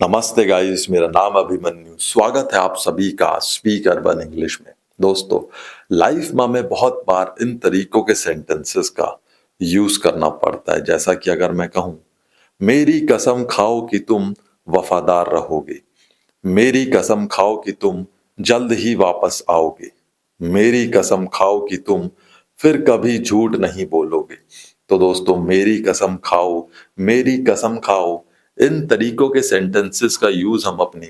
नमस्ते गाइस, मेरा नाम अभिमन्यु। स्वागत है आप सभी का स्पीक अर्बन इंग्लिश में। दोस्तों, लाइफ में हमें बहुत बार इन तरीकों के सेंटेंसेस का यूज करना पड़ता है। जैसा कि अगर मैं कहूं, मेरी कसम खाओ कि तुम वफादार रहोगे, मेरी कसम खाओ कि तुम जल्द ही वापस आओगे, मेरी कसम खाओ कि तुम फिर कभी झूठ नहीं बोलोगे। तो दोस्तों, मेरी कसम खाओ, मेरी कसम खाओ, इन तरीकों के सेंटेंसेस का यूज हम अपनी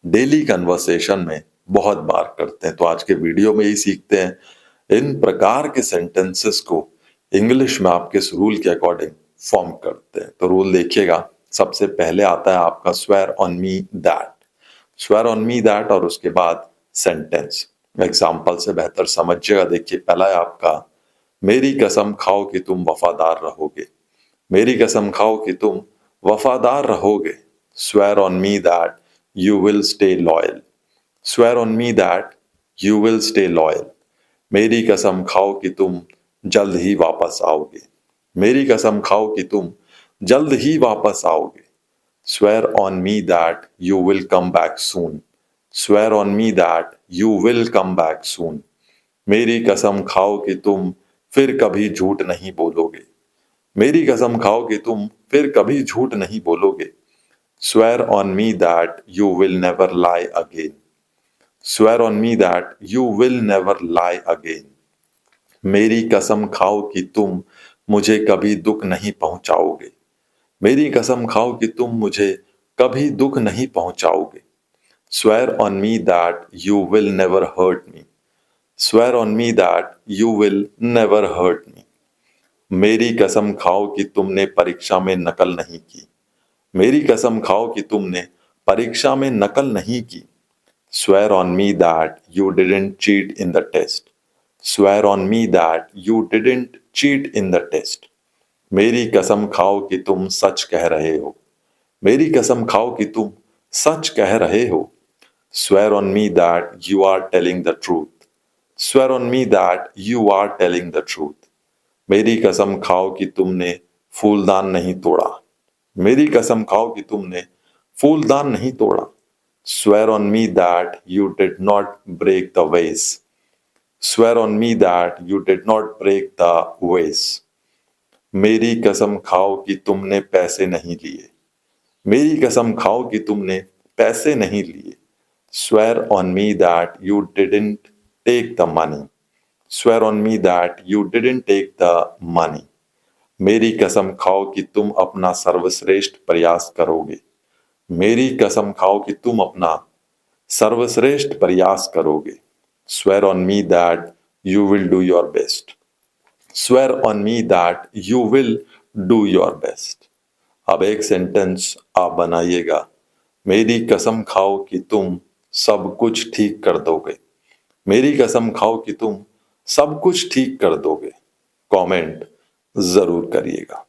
डेली कन्वर्सेशन में बहुत बार करते हैं। तो आज के वीडियो में ही सीखते हैं इन प्रकार के सेंटेंसेस को इंग्लिश में आप किस रूल के अकॉर्डिंग फॉर्म करते हैं। तो रूल देखिएगा। सबसे पहले आता है आपका swear on me that, swear on me that, और उसके बाद सेंटेंस। एग्जाम्पल से बेहतर समझिएगा। देखिए, पहला है आपका, मेरी कसम खाओ कि तुम वफादार रहोगे, मेरी कसम खाओ कि तुम वफादार रहोगे। Swear on me that you will stay loyal, swear on me that you will stay loyal. मेरी कसम खाओ कि तुम जल्द ही वापस आओगे, मेरी कसम खाओ कि तुम जल्द ही वापस आओगे। Swear on me that you will come back soon, swear on me that you will come back soon. मेरी कसम खाओ कि तुम फिर कभी झूठ नहीं बोलोगे, मेरी कसम खाओ कि तुम फिर कभी झूठ नहीं बोलोगे। Swear on me that you will never lie again, swear on me that you will never lie again. मेरी कसम खाओ कि तुम मुझे कभी दुख नहीं पहुंचाओगे, मेरी कसम खाओ कि तुम मुझे कभी दुख नहीं पहुंचाओगे। Swear on me that you will never hurt me, swear on me that you will never hurt me. मेरी कसम खाओ कि तुमने परीक्षा में नकल नहीं की, मेरी कसम खाओ कि तुमने परीक्षा में नकल नहीं की। Swear on me that you didn't cheat in the test, swear on me that you didn't cheat in the test. मेरी कसम खाओ कि तुम सच कह रहे हो, मेरी कसम खाओ कि तुम सच कह रहे हो। Swear on me that you are telling the truth, swear on me that you are telling the truth. मेरी कसम खाओ कि तुमने फूलदान नहीं तोड़ा, मेरी कसम खाओ कि तुमने फूलदान नहीं तोड़ा। Swear on me that you did not break the vase, swear on me that you did not break the vase. मेरी कसम खाओ कि तुमने पैसे नहीं लिए, मेरी कसम खाओ कि तुमने पैसे नहीं लिए। Swear on me that you didn't take the money, swear on me that you didn't take the money. मेरी कसम खाओ कि तुम अपना सर्वश्रेष्ठ प्रयास करोगे, मेरी कसम खाओ कि तुम अपना सर्वश्रेष्ठ प्रयास करोगे। Swear on me that you will do your best, swear on me that you will do your best. अब एक सेंटेंस आप बनाइएगा, मेरी कसम खाओ कि तुम सब कुछ ठीक कर दोगे, मेरी कसम खाओ कि तुम सब कुछ ठीक कर दोगे। कमेंट जरूर करिएगा।